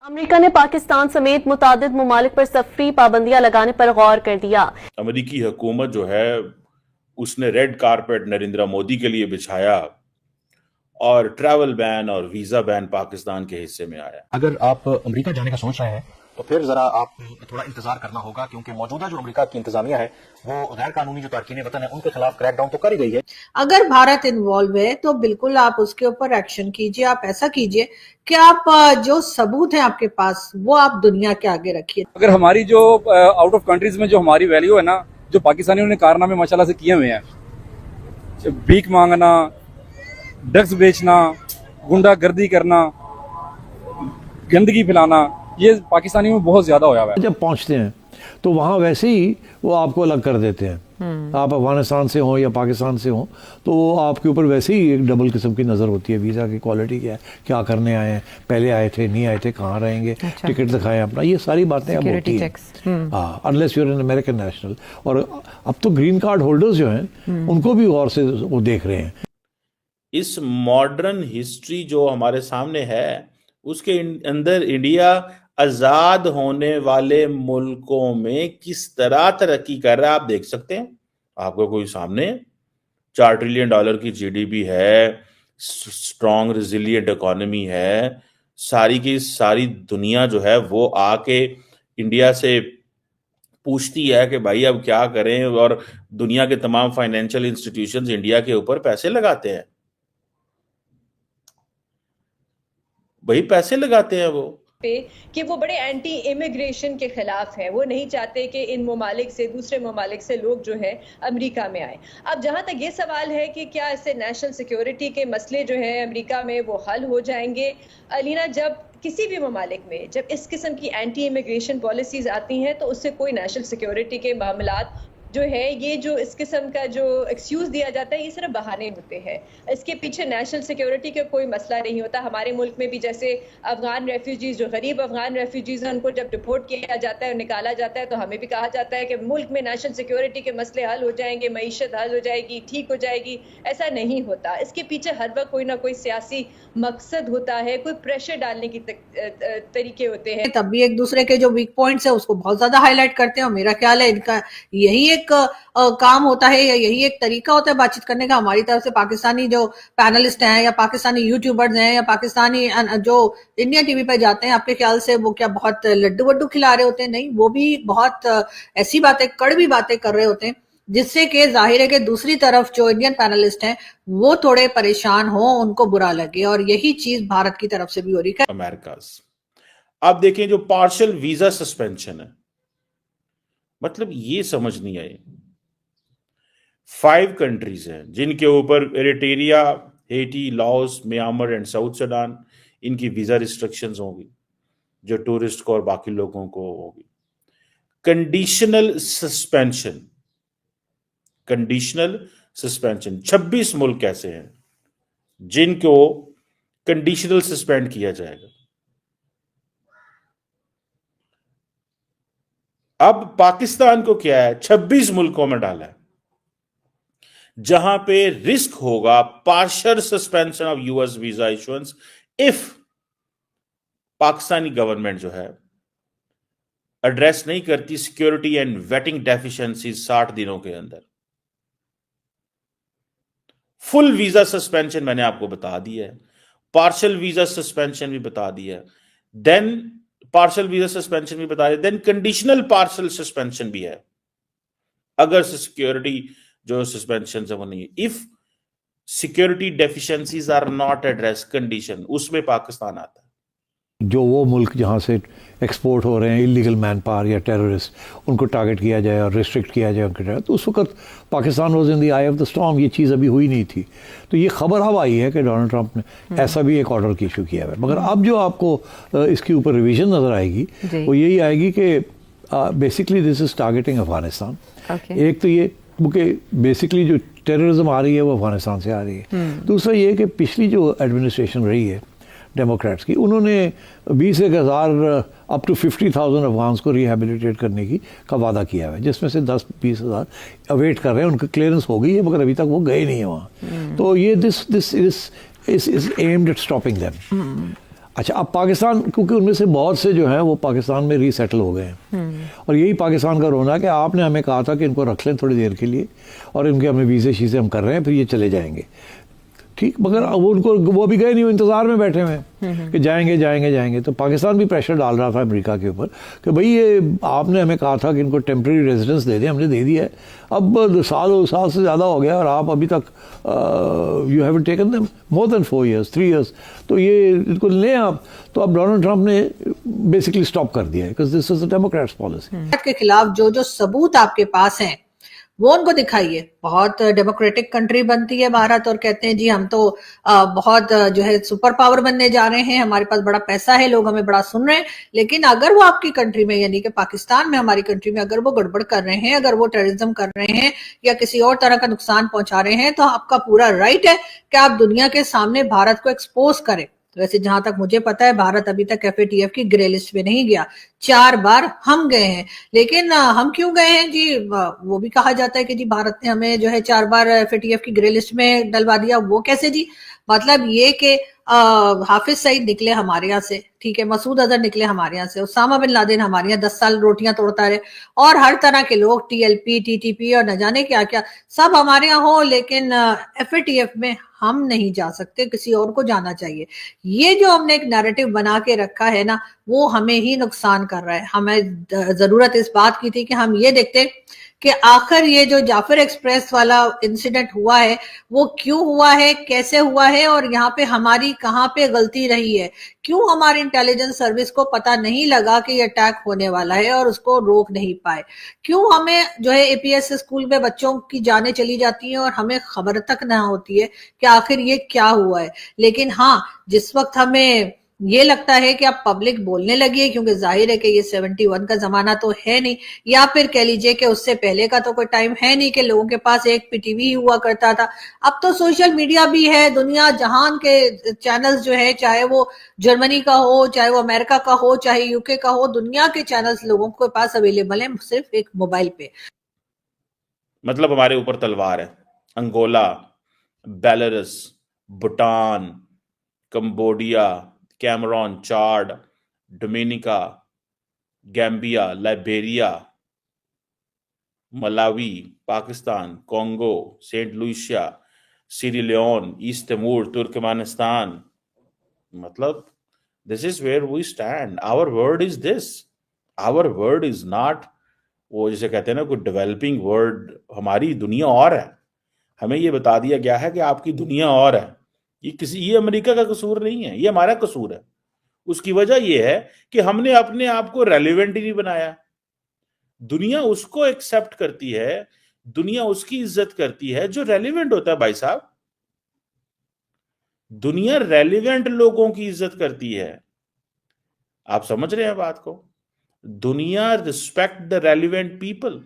America ने पाकिस्तान समेत मुतादिद ममालिक पर सफरी पाबंदियां लगाने पर गौर कर दिया। अमेरिकी हुकूमत जो है उसने रेड कारपेट नरेंद्र मोदी के लिए बिछाया और ट्रैवल बैन और वीजा बैन पाकिस्तान के हिस्से में आया। अगर आप अमेरिका जाने का सोच रहे हैं तो फिर जरा आप थोड़ा इंतजार करना होगा, क्योंकि मौजूदा जो अमेरिका की इंतजामिया है वो गैर कानूनी जो तारकीन वतन है उनके खिलाफ क्रैकडाउन तो कर ही गई है। अगर भारत इन्वॉल्व है तो बिल्कुल आप उसके ऊपर एक्शन कीजिए। आप ऐसा कीजिए कि आप जो सबूत है आपके पास वो आप दुनिया के आगे रखिए। अगर हमारी जो आउट ऑफ कंट्रीज में जो हमारी वैल्यू है ना, जो पाकिस्तानियों ने कारनामे माशाल्लाह से किए हुए हैं, भीख मांगना, ड्रग्स बेचना, गुंडागर्दी करना, गंदगी फैलाना, ये पाकिस्तानियों में बहुत ज्यादा होया हुआ है। जब पहुंचते हैं तो वहां वैसे ही वो आपको अलग कर देते हैं। आप अफगानिस्तान से हो या पाकिस्तान से हो तो वो आपके ऊपर वैसे ही एक डबल किस्म की नज़र होती है। वीज़ा की क्वालिटी क्या है, क्या करने आए हैं, पहले आए थे, नहीं आए थे, कहाँ रहेंगे, टिकट दिखाएं अपना, ये सारी बातें अब होती हैं। हाँ, unless you're an American national. और अब तो ग्रीन कार्ड होल्डर्स जो हैं उनको भी गौर से वो देख रहे हैं। इस मॉडर्न हिस्ट्री जो हमारे सामने है उसके अंदर इंडिया आजाद होने वाले मुल्कों में किस तरह तरक्की कर रहा है आप देख सकते हैं। आपको कोई सामने $4 ट्रिलियन की जीडीपी है, स्ट्रॉन्ग रिजिलियंट इकोनॉमी है, सारी की सारी दुनिया जो है वो आके इंडिया से पूछती है कि भाई अब क्या करें, और दुनिया के तमाम फाइनेंशियल इंस्टीट्यूशंस इंडिया के ऊपर पैसे लगाते हैं। वही पैसे लगाते हैं वो कि वो बड़े एंटी इमिग्रेशन के खिलाफ है। वो नहीं चाहते कि इन ममालिक से, दूसरे ममालिक से लोग जो है अमेरिका में आए। अब जहां तक ये सवाल है कि क्या इससे नेशनल सिक्योरिटी के मसले जो है अमेरिका में वो हल हो जाएंगे। अलीना, जब किसी भी ममालिक में जब इस किस्म की एंटी इमिग्रेशन पॉलिसीज आती हैं तो उससे कोई नेशनल सिक्योरिटी के मामलात जो है, ये जो इस किस्म का जो एक्सक्यूज दिया जाता है, ये सिर्फ बहाने होते हैं। इसके पीछे नेशनल सिक्योरिटी का कोई मसला नहीं होता। हमारे मुल्क में भी जैसे अफगान रेफ्यूजीज, जो गरीब अफगान रेफ्यूजीज हैं, उनको जब डिपोर्ट किया जाता है, निकाला जाता है, तो हमें भी कहा जाता है कि मुल्क में नेशनल सिक्योरिटी के मसले हल हो जाएंगे, मईशत हल हो जाएगी, ठीक हो जाएगी। ऐसा नहीं होता। इसके पीछे हर वक्त कोई ना कोई सियासी मकसद होता है, कोई प्रेशर डालने की तरीके होते हैं। तब भी एक दूसरे के जो वीक पॉइंट्स है उसको बहुत ज्यादा हाईलाइट करते हैं। और मेरा ख्याल है इनका यही एक काम होता है या यही एक तरीका होता है बातचीत करने का। हमारी तरफ से पाकिस्तानी जो पैनलिस्ट हैं या पाकिस्तानी यूट्यूबर्स हैं या पाकिस्तानी जो इंडिया टीवी पे जाते हैं, आपके ख्याल से वो क्या बहुत लड्डू वड्डू खिला रहे होते हैं? नहीं, वो भी बहुत ऐसी बातें, कड़वी बातें कर रहे होते हैं जिससे कि जाहिर है कि दूसरी तरफ जो इंडियन पैनलिस्ट हैं वो थोड़े परेशान हो, उनको बुरा लगे। और यही चीज भारत की तरफ से भी हो रही है। अमेरिका आप देखें जो पार्शियल वीजा सस्पेंशन है, मतलब ये समझ नहीं आई। 5 कंट्रीज हैं जिनके ऊपर Eritrea, Hattie, Laos, Myanmar and south Sudan, इनकी वीजा रिस्ट्रिक्शंस होगी जो टूरिस्ट को और बाकी लोगों को होगी। कंडीशनल सस्पेंशन 26 मुल्क ऐसे हैं जिनको कंडीशनल सस्पेंड किया जाएगा। अब पाकिस्तान को क्या है, 26 मुल्कों में डाला है जहां पे रिस्क होगा partial suspension of US visa issuance if Pakistani government जो है एड्रेस नहीं करती सिक्योरिटी एंड वेटिंग डेफिशिएंसी 60 दिनों के अंदर। फुल वीजा सस्पेंशन मैंने आपको बता दिया है, पार्शियल वीजा सस्पेंशन भी बता दिया है, देन पार्शियल वीजा सस्पेंशन भी बता दिया, देन कंडीशनल पार्शियल सस्पेंशन भी है अगर सिक्योरिटी जो सस्पेंशन है वो नहीं है। If security deficiencies are not address condition, उसमें पाकिस्तान आता है। जो वो मुल्क जहाँ से एक्सपोर्ट हो रहे हैं इलीगल मैन पावर या टेररिस्ट, उनको टारगेट किया जाए और रिस्ट्रिक्ट किया जाए उनके, तो उस वक्त Pakistan was in the I of the storm. ये चीज़ अभी हुई नहीं थी। तो ये खबर अब आई है कि डोनाल्ड ट्रंप ने ऐसा भी एक ऑर्डर की इशू किया है। मगर अब जो आपको इसके ऊपर रिविजन नज़र आएगी वो यही आएगी कि basically this is targeting Afghanistan. एक तो ये क्योंकि बेसिकली जो टेररिज्म आ रही है वो अफगानिस्तान से आ रही है। दूसरा ये कि पिछली जो एडमिनिस्ट्रेशन रही है डेमोक्रेट्स की, उन्होंने 20,000 अप टू 50,000 अफगान्स को रिहेबिलिटेट करने का वादा किया है, जिसमें से 10-20,000 अवेट कर रहे हैं। उनकी क्लियरेंस हो गई है मगर अभी तक वो गए नहीं है वहाँ। तो ये this is aimed at stopping them. अच्छा, अब पाकिस्तान, क्योंकि उनमें से बहुत से जो हैं वो पाकिस्तान में रीसेटल हो गए हैं, और यही पाकिस्तान का रोना है कि आपने हमें कहा था कि इनको रख लें थोड़ी देर के लिए, और इनके हमें वीज़े शीज़े हम कर रहे हैं, फिर ये चले जाएंगे। ठीक, मगर वो उनको, वो भी गए नहीं, वो इंतज़ार में बैठे हुए हैं कि जाएंगे जाएंगे जाएंगे। तो पाकिस्तान भी प्रेशर डाल रहा था अमेरिका के ऊपर कि भाई ये आपने हमें कहा था कि इनको टेम्प्रेरी रेजिडेंस दे दें, हमने दे दिया है, अब साल से ज़्यादा हो गया और आप अभी तक you have taken them more than 4 years 3 years, तो ये इनको लें आप। तो अब डोनाल्ड ट्रंप ने बेसिकली स्टॉप कर दिया है, because this is the Democrats policy. के खिलाफ जो जो सबूत आपके पास हैं वो उनको दिखाइए। बहुत डेमोक्रेटिक कंट्री बनती है भारत और कहते हैं जी हम तो बहुत जो है सुपर पावर बनने जा रहे हैं, हमारे पास बड़ा पैसा है, लोग हमें बड़ा सुन रहे हैं। लेकिन अगर वो आपकी कंट्री में, यानी कि पाकिस्तान में, हमारी कंट्री में अगर वो गड़बड़ कर रहे हैं, अगर वो टेररिज्म कर रहे हैं या किसी और तरह का नुकसान पहुंचा रहे हैं, तो आपका पूरा राइट है कि आप दुनिया के सामने भारत को एक्सपोज करें। वैसे जहां तक मुझे पता है भारत अभी तक FATF की ग्रे लिस्ट में नहीं गया, 4 बार हम गए हैं। लेकिन हम क्यों गए हैं जी, वो भी कहा जाता है कि जी भारत ने हमें जो है 4 बार FATF की ग्रे लिस्ट में डलवा दिया। वो कैसे जी? मतलब ये कि हाफिज सईद निकले हमारे यहाँ से, ठीक है, मसूद अजहर निकले हमारे यहाँ से, उसामा बिन लादेन हमारे यहाँ 10 साल रोटियां तोड़ता रहे, और हर तरह के लोग TLP TTP और न जाने क्या क्या सब हमारे यहाँ हो, लेकिन FATF में हम नहीं जा सकते, किसी और को जाना चाहिए। ये जो हमने एक नैरेटिव बना के रखा है ना, वो हमें ही नुकसान कर रहा है। हमें जरूरत इस बात की थी कि हम ये देखते कि आखिर ये जो जाफर एक्सप्रेस वाला इंसिडेंट हुआ है वो क्यों हुआ है, कैसे हुआ है, और यहाँ पे हमारी कहाँ पे गलती रही है। क्यों हमारी इंटेलिजेंस सर्विस को पता नहीं लगा कि ये अटैक होने वाला है और उसको रोक नहीं पाए। क्यों हमें जो है APS स्कूल में बच्चों की जानें चली जाती हैं और हमें खबर तक ना होती है कि आखिर ये क्या हुआ है। लेकिन हाँ, जिस वक्त हमें ये लगता है कि आप पब्लिक बोलने लगी है, क्योंकि जाहिर है कि ये 71 का जमाना तो है नहीं, या फिर कह लीजिए कि उससे पहले का तो कोई टाइम है नहीं कि लोगों के पास एक PTV ही हुआ करता था। अब तो सोशल मीडिया भी है, दुनिया जहान के चैनल्स जो है, चाहे वो जर्मनी का हो, चाहे वो अमेरिका का हो, चाहे UK का हो, दुनिया के चैनल्स लोगों के पास अवेलेबल है सिर्फ एक मोबाइल पे। मतलब हमारे ऊपर तलवार है। Angola, Belarus, Bhutan, Cambodia, Cameroon, Chad, Dominica, Gambia, Liberia, Malawi, Pakistan, Congo, Saint Lucia, Sierra Leone, East Timor, Turkmenistan. मतलब this is where we stand. Our word is this. Our word is not वो जिसे कहते हैं ना कोई डेवलपिंग वर्ड। हमारी दुनिया और है। हमें ये बता दिया गया है कि आपकी दुनिया और है। ये अमेरिका का कसूर नहीं है, ये हमारा कसूर है। उसकी वजह यह है कि हमने अपने आप को रेलिवेंट ही नहीं बनाया। दुनिया उसको एक्सेप्ट करती है, दुनिया उसकी इज्जत करती है जो रेलिवेंट होता है। भाई साहब, दुनिया रेलिवेंट लोगों की इज्जत करती है। आप समझ रहे हैं बात को? दुनिया रिस्पेक्ट द रेलिवेंट पीपल।